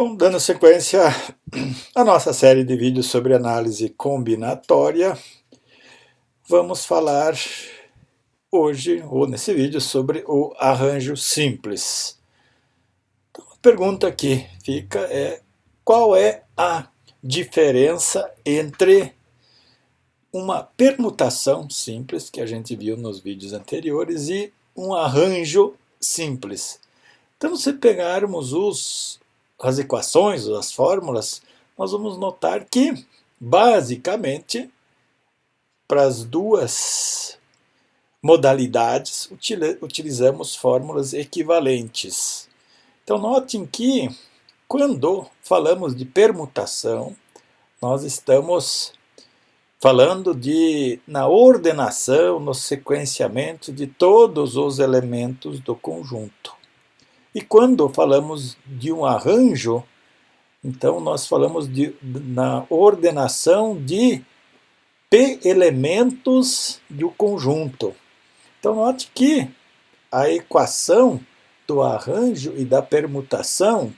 Bom, dando sequência à nossa série de vídeos sobre análise combinatória, vamos falar hoje, ou nesse vídeo, sobre o arranjo simples. Então, a pergunta que fica é: qual é a diferença entre uma permutação simples, que a gente viu nos vídeos anteriores, e um arranjo simples? Então, se pegarmos as equações, as fórmulas, nós vamos notar que, basicamente, para as duas modalidades, utilizamos fórmulas equivalentes. Então, notem que, quando falamos de permutação, nós estamos falando na ordenação, no sequenciamento de todos os elementos do conjunto. E quando falamos de um arranjo, então nós falamos na ordenação de P elementos do conjunto. Então note que a equação do arranjo e da permutação,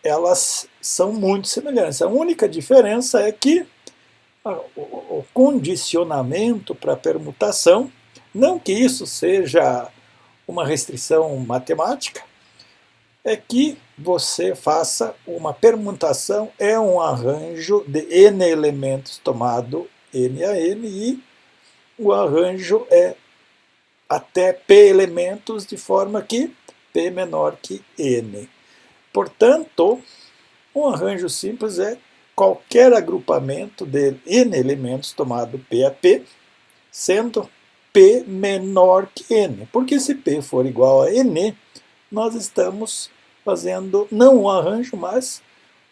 elas são muito semelhantes. A única diferença é que o condicionamento para a permutação, não que isso seja uma restrição matemática, é que você faça uma permutação, é um arranjo de n elementos tomado n a n, e o arranjo é até p elementos, de forma que p é menor que n. Portanto, um arranjo simples é qualquer agrupamento de n elementos tomado p a p, sendo p menor que n. Porque se p for igual a n, nós estamos fazendo não um arranjo, mas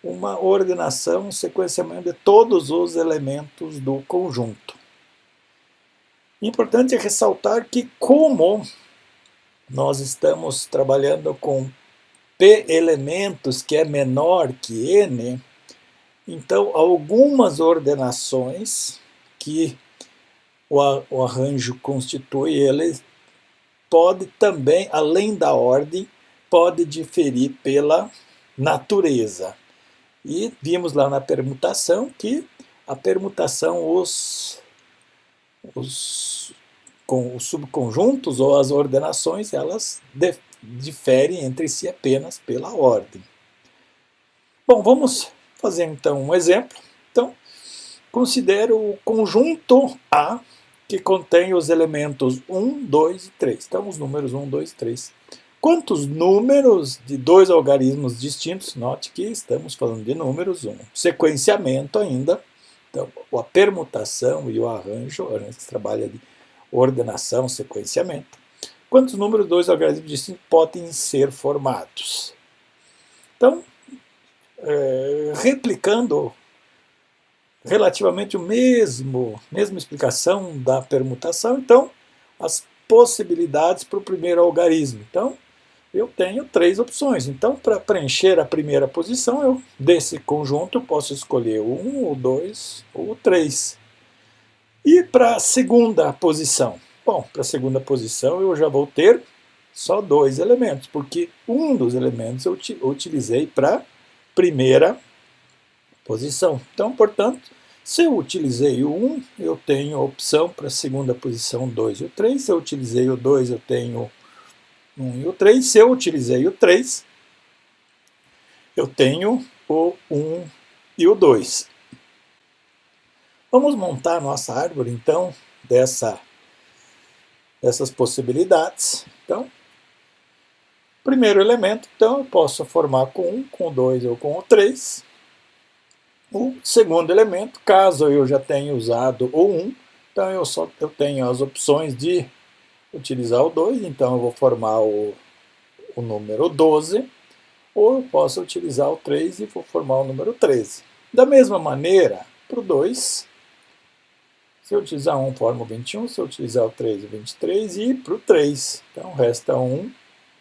uma ordenação, um sequenciamento de todos os elementos do conjunto. Importante é ressaltar que, como nós estamos trabalhando com p elementos que é menor que n, então algumas ordenações que o arranjo constitui, ele pode também, além da ordem, pode diferir pela natureza. E vimos lá na permutação que a permutação, os subconjuntos ou as ordenações, elas diferem entre si apenas pela ordem. Bom, vamos fazer então um exemplo. Então, considero o conjunto A, que contém os elementos 1, 2 e 3. Então, os números 1, 2 e 3. Quantos números de dois algarismos distintos? Note que estamos falando de números, um sequenciamento ainda. Então, a permutação e o arranjo, a gente trabalha de ordenação, sequenciamento. Quantos números de dois algarismos distintos podem ser formados? Então, replicando relativamente mesma explicação da permutação, então, as possibilidades para o primeiro algarismo. Então, eu tenho três opções. Então, para preencher a primeira posição, desse conjunto, eu posso escolher o 1, o 2 ou o 3. E para a segunda posição? Bom, para a segunda posição eu já vou ter só dois elementos, porque um dos elementos eu utilizei para a primeira posição. Então, portanto, se eu utilizei o 1, eu tenho a opção para a segunda posição 2 e o 3. Se eu utilizei o 2, eu tenho 1 e o 3. Se eu utilizei o 3, eu tenho o 1 e o 2. Vamos montar a nossa árvore, então, dessas possibilidades. Então, primeiro elemento, então, eu posso formar com 1, com o 2 ou com o 3. O segundo elemento, caso eu já tenha usado o 1, então eu tenho as opções de utilizar o 2, então eu vou formar o número 12, ou eu posso utilizar o 3 e vou formar o número 13. Da mesma maneira, para o 2, se eu utilizar 1, forma o 21, se eu utilizar o 3, o 23, e para o 3, então resta 1,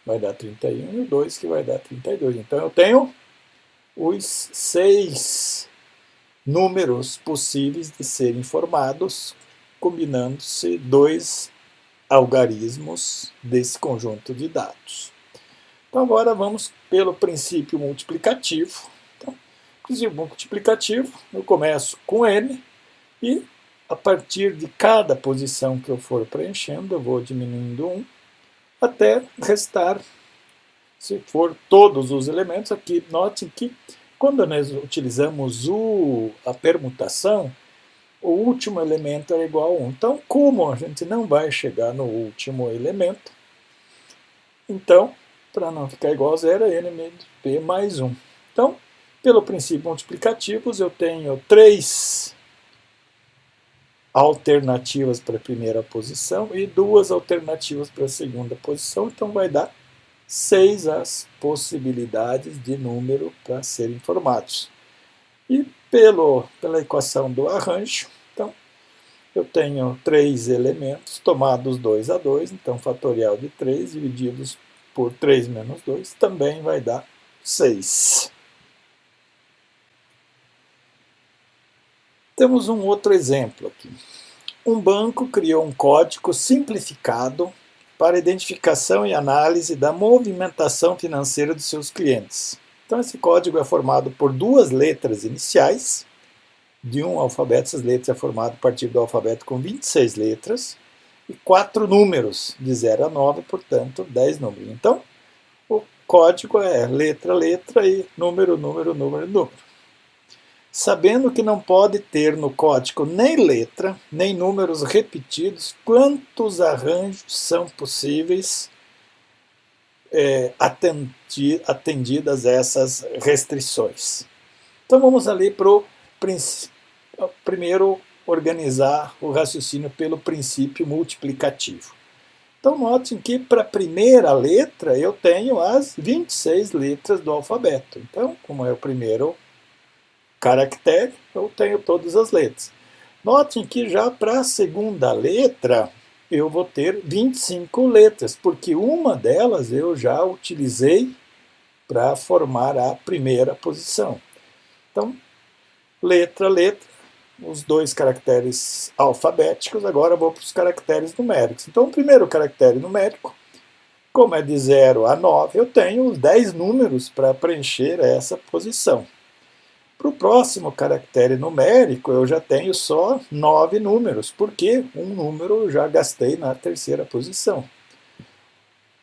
vai dar 31, e o 2 que vai dar 32. Então eu tenho os 6 números possíveis de serem formados, combinando-se dois algarismos desse conjunto de dados. Então agora vamos pelo princípio multiplicativo. princípio multiplicativo, eu começo com n e a partir de cada posição que eu for preenchendo, eu vou diminuindo 1 até restar, se for todos os elementos. Aqui, note que quando nós utilizamos a permutação, o último elemento é igual a 1. Então, como a gente não vai chegar no último elemento, então, para não ficar igual a zero, é n menos p mais 1. Então, pelo princípio multiplicativos, eu tenho 3 alternativas para a primeira posição e 2 alternativas para a segunda posição, então vai dar 6 as possibilidades de número para serem formados. E pela equação do arranjo, então, eu tenho 3 elementos tomados 2 a 2, então fatorial de 3 divididos por 3 menos 2 também vai dar 6. Temos um outro exemplo aqui. Um banco criou um código simplificado para identificação e análise da movimentação financeira dos seus clientes. Então, esse código é formado por 2 letras iniciais de um alfabeto. Essas letras é formado a partir do alfabeto com 26 letras e 4 números, de 0 a 9, portanto, 10 números. Então, o código é letra, letra e número, número, número, número. Sabendo que não pode ter no código nem letra, nem números repetidos, quantos arranjos são possíveis atendidas essas restrições? Então vamos ali para o primeiro organizar o raciocínio pelo princípio multiplicativo. Então notem que para a primeira letra eu tenho as 26 letras do alfabeto. Então, como é o primeiro caractere, eu tenho todas as letras. Notem que já para a segunda letra eu vou ter 25 letras, porque uma delas eu já utilizei para formar a primeira posição. Então, letra, letra, os 2 caracteres alfabéticos, agora eu vou para os caracteres numéricos. Então, o primeiro caractere numérico, como é de 0 a 9, eu tenho 10 números para preencher essa posição. Para o próximo caractere numérico, eu já tenho só 9 números, porque um número eu já gastei na terceira posição.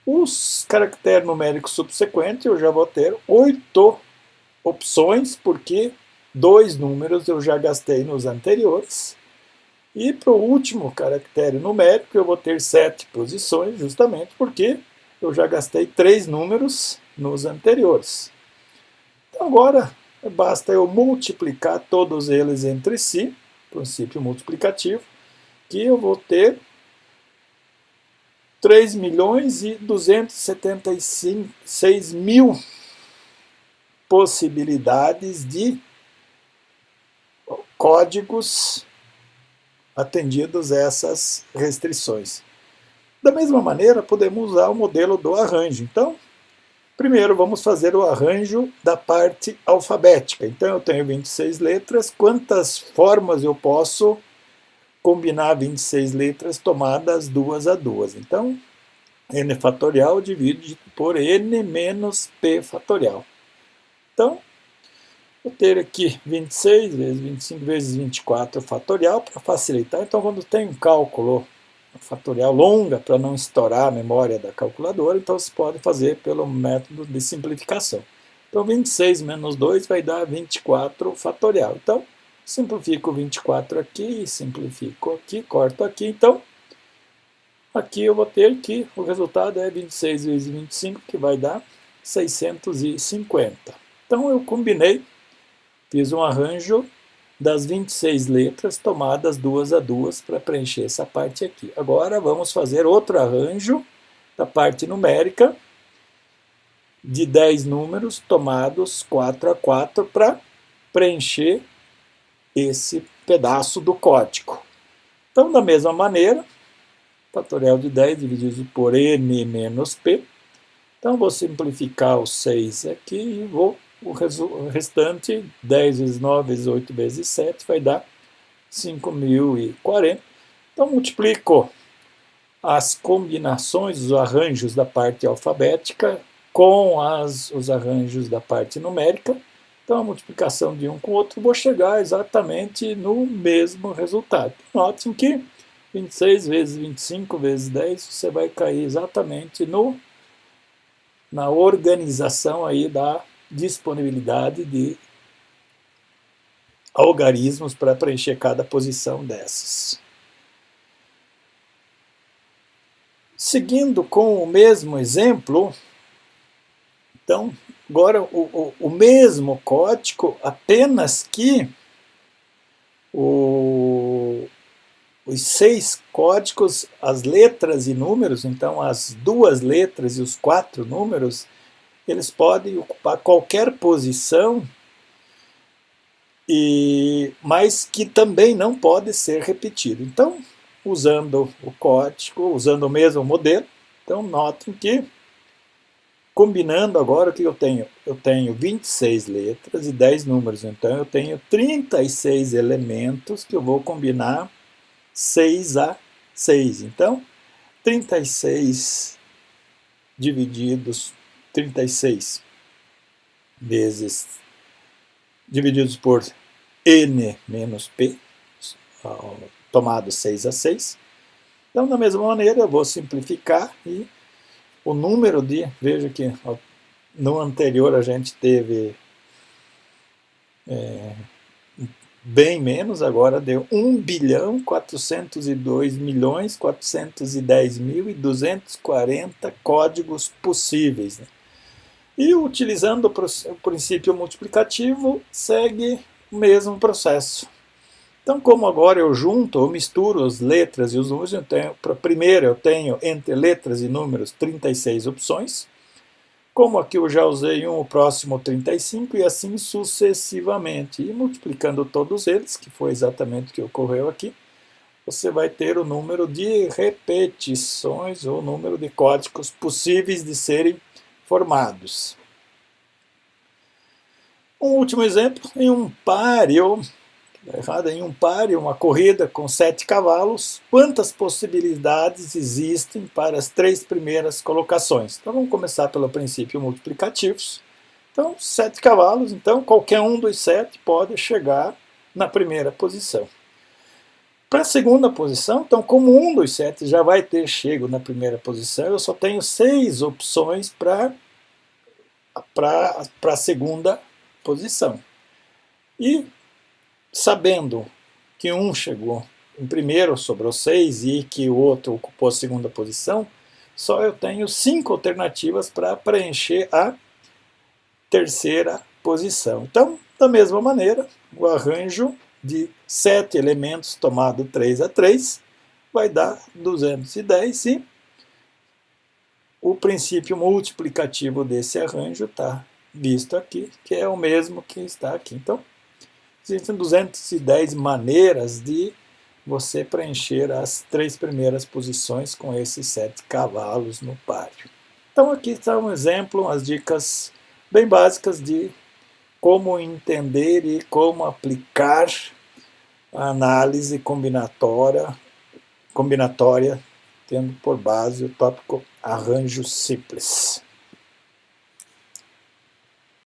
Os caracteres numéricos subsequentes, eu já vou ter 8 opções, porque 2 números eu já gastei nos anteriores. E para o último caractere numérico, eu vou ter 7 posições, justamente porque eu já gastei 3 números nos anteriores. Então, agora basta eu multiplicar todos eles entre si, princípio multiplicativo, que eu vou ter 3.276.000 possibilidades de códigos atendidos a essas restrições. Da mesma maneira, podemos usar o modelo do arranjo. Então, primeiro vamos fazer o arranjo da parte alfabética. Então eu tenho 26 letras, quantas formas eu posso combinar 26 letras tomadas 2 a 2? Então, n fatorial dividido por n menos p fatorial. Então, vou ter aqui 26 vezes 25 vezes 24 fatorial para facilitar. Então, quando tem um cálculo fatorial longa, para não estourar a memória da calculadora, então você pode fazer pelo método de simplificação. Então 26 menos 2 vai dar 24 fatorial. Então simplifico 24 aqui, simplifico aqui, corto aqui. Então aqui eu vou ter que o resultado é 26 vezes 25, que vai dar 650. Então eu combinei, fiz um arranjo das 26 letras tomadas 2 a 2 para preencher essa parte aqui. Agora vamos fazer outro arranjo da parte numérica de 10 números tomados 4 a 4 para preencher esse pedaço do código. Então, da mesma maneira, fatorial de 10 dividido por n menos p. Então, vou simplificar o 6 aqui e vou o restante, 10 vezes 9 vezes 8 vezes 7, vai dar 5.040. Então, multiplico as combinações, os arranjos da parte alfabética com os arranjos da parte numérica, Então a multiplicação de um com o outro, vou chegar exatamente no mesmo resultado. Notem que 26 vezes 25 vezes 10, você vai cair exatamente na organização aí da disponibilidade de algarismos para preencher cada posição dessas. Seguindo com o mesmo exemplo, então, agora o mesmo código, apenas que os 6 códigos, as letras e números, então as 2 letras e os 4 números, eles podem ocupar qualquer posição, mas que também não pode ser repetido. Então, usando o código, usando o mesmo modelo, então notem que, combinando agora, o que eu tenho? Eu tenho 26 letras e 10 números, então eu tenho 36 elementos que eu vou combinar 6 a 6. Então, 36 divididos, 36 vezes, divididos por n menos p, tomado 6 a 6. Então, da mesma maneira, eu vou simplificar e o número de, veja que no anterior a gente teve bem menos, agora deu 1.402.410.240 códigos possíveis. Né? E utilizando o princípio multiplicativo, segue o mesmo processo. Então, como agora eu junto, eu misturo as letras e os números, para a primeira eu tenho entre letras e números 36 opções. Como aqui eu já usei o próximo 35 e assim sucessivamente. E multiplicando todos eles, que foi exatamente o que ocorreu aqui, você vai ter o número de repetições ou número de códigos possíveis de serem formados. Um último exemplo, em um páreo, uma corrida com 7 cavalos, quantas possibilidades existem para as 3 primeiras colocações? Então vamos começar pelo princípio multiplicativos. Então 7 cavalos, então qualquer um dos 7 pode chegar na primeira posição. Para a segunda posição, então como um dos 7 já vai ter chego na primeira posição, eu só tenho 6 opções para a segunda posição. E sabendo que um chegou em primeiro, sobrou 6, e que o outro ocupou a segunda posição, só eu tenho 5 alternativas para preencher a terceira posição. Então, da mesma maneira, o arranjo de 7 elementos tomado 3 a 3 vai dar 210, e o princípio multiplicativo desse arranjo está visto aqui, que é o mesmo que está aqui. Então, existem 210 maneiras de você preencher as 3 primeiras posições com esses 7 cavalos no páreo. Então aqui está um exemplo, umas dicas bem básicas de como entender e como aplicar a análise combinatória, tendo por base o tópico arranjo simples.